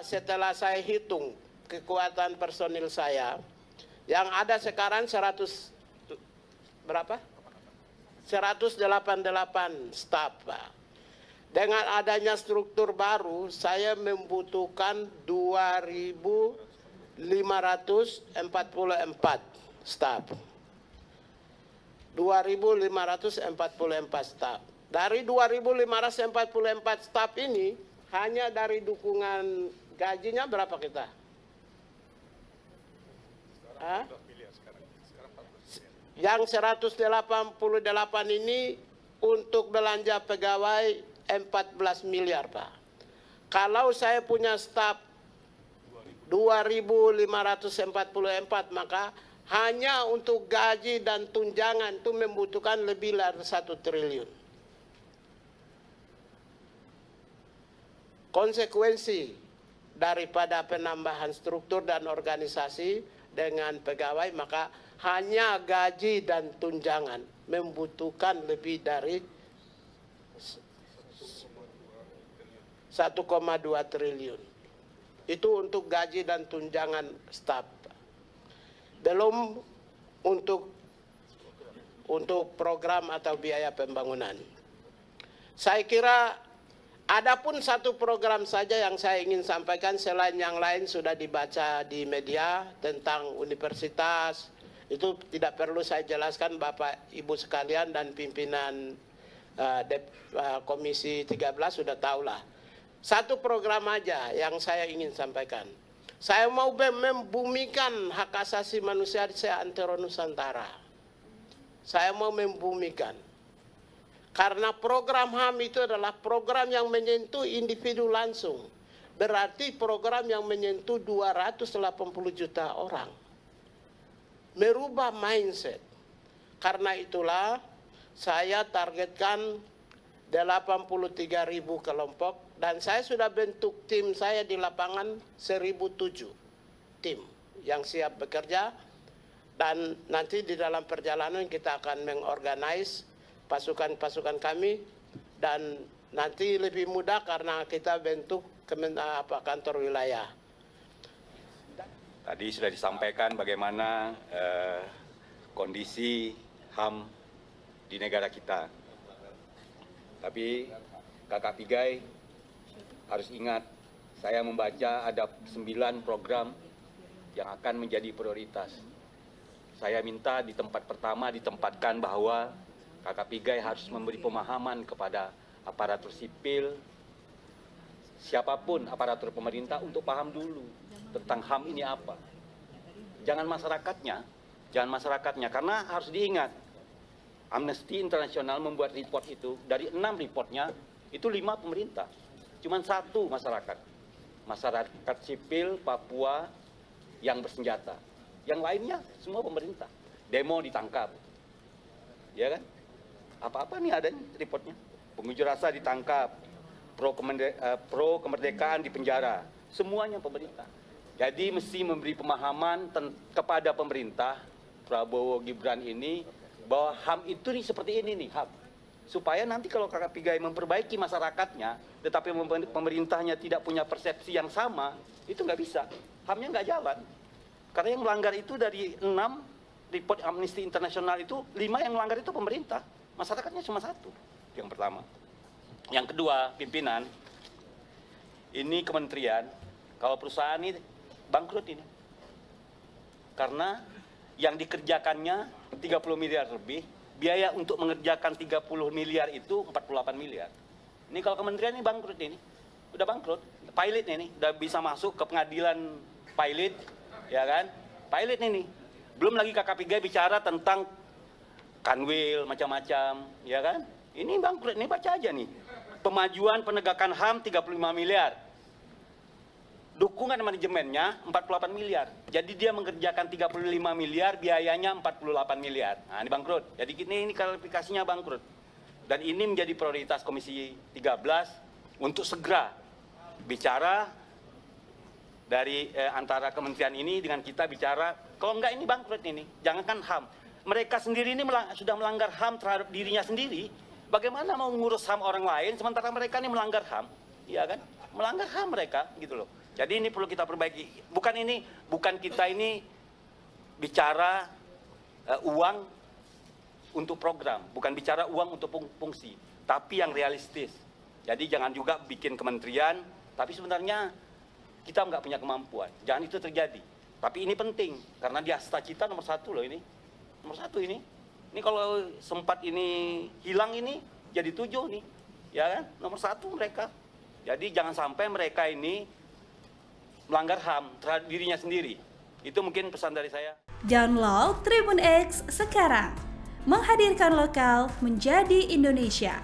setelah saya hitung kekuatan personil saya, yang ada sekarang 100 berapa? 188 staf, Pak. Dengan adanya struktur baru, saya membutuhkan 2.544 staf. 2.544 staf. Dari 2.544 staf ini, hanya dari dukungan gajinya berapa kita? Yang 188 ini untuk belanja pegawai 14 miliar, Pak. Kalau saya punya staf 2.544, maka hanya untuk gaji dan tunjangan itu membutuhkan lebih dari 1 triliun. Konsekuensi daripada penambahan struktur dan organisasi dengan pegawai, maka hanya gaji dan tunjangan membutuhkan lebih dari 1,2 triliun. Itu untuk gaji dan tunjangan staf. Belum untuk program atau biaya pembangunan. Saya kira adapun satu program saja yang saya ingin sampaikan, selain yang lain sudah dibaca di media tentang universitas. Itu tidak perlu saya jelaskan, Bapak Ibu sekalian dan pimpinan Komisi 13 sudah tahulah. Satu program aja yang saya ingin sampaikan. Saya mau membumikan hak asasi manusia di seantero Nusantara. Saya mau membumikan. Karena program HAM itu adalah program yang menyentuh individu langsung. Berarti program yang menyentuh 280 juta orang. Merubah mindset. Karena itulah saya targetkan 83.000 kelompok. Dan saya sudah bentuk tim saya di lapangan 1.007 tim yang siap bekerja. Dan nanti di dalam perjalanan kita akan mengorganize pasukan-pasukan kami. Dan nanti lebih mudah karena kita bentuk kantor wilayah. Tadi sudah disampaikan bagaimana kondisi HAM di negara kita. Tapi Kakak Pigai harus ingat, saya membaca ada 9 program yang akan menjadi prioritas. Saya minta di tempat pertama ditempatkan bahwa Kakak Pigai harus memberi pemahaman kepada aparatur sipil, siapapun aparatur pemerintah untuk paham dulu tentang HAM ini apa. Jangan masyarakatnya, karena harus diingat, Amnesty International membuat report itu, dari 6 reportnya, itu 5 pemerintah. Cuman 1 masyarakat sipil Papua yang bersenjata. Yang lainnya semua pemerintah. Demo ditangkap, ya kan? Apa-apa nih ada reportnya. Pengunjuk rasa ditangkap, pro kemerdekaan di penjara, semuanya pemerintah. Jadi mesti memberi pemahaman kepada pemerintah Prabowo Gibran ini bahwa HAM itu nih seperti ini nih HAM. Supaya nanti kalau Kakak Pigai memperbaiki masyarakatnya, tetapi pemerintahnya tidak punya persepsi yang sama, itu nggak bisa. HAM-nya nggak jalan. Karena yang melanggar itu dari 6 report Amnesty International itu, 5 yang melanggar itu pemerintah. Masyarakatnya cuma 1. Yang pertama. Yang kedua, pimpinan, ini kementerian, kalau perusahaan ini bangkrut ini. Karena yang dikerjakannya 30 miliar lebih, biaya untuk mengerjakan 30 miliar itu 48 miliar. Ini kalau kementerian ini bangkrut ini. Udah bangkrut. Pilot ini udah bisa masuk ke pengadilan pilot, ya kan? Pilot ini. Belum lagi Kakak Pigai bicara tentang kanwil macam-macam, ya kan? Ini bangkrut, ini baca aja nih. Pemajuan penegakan HAM 35 miliar. Dukungan manajemennya 48 miliar. Jadi dia mengerjakan 35 miliar, biayanya 48 miliar. Nah, ini bangkrut. Jadi ini klarifikasinya bangkrut. Dan ini menjadi prioritas Komisi 13 untuk segera bicara dari antara kementerian ini dengan kita bicara, kalau enggak ini bangkrut ini. Jangankan HAM. Mereka sendiri ini sudah melanggar HAM terhadap dirinya sendiri. Bagaimana mau ngurus HAM orang lain sementara mereka ini melanggar HAM? Iya kan? melanggar HAM mereka gitu loh. Jadi ini perlu kita perbaiki. Bukan kita ini bicara uang untuk program, bukan bicara uang untuk fungsi, tapi yang realistis. Jadi jangan juga bikin kementerian, tapi sebenarnya kita nggak punya kemampuan. Jangan itu terjadi. Tapi ini penting, karena dia cita-cita nomor 1 loh ini. Nomor 1 ini. Ini kalau sempat ini hilang ini, jadi 7 nih. Ya kan? Nomor 1 mereka. Jadi jangan sampai mereka ini melanggar HAM terhadap dirinya sendiri. Itu mungkin pesan dari saya. Download Tribun X sekarang. Menghadirkan lokal menjadi Indonesia.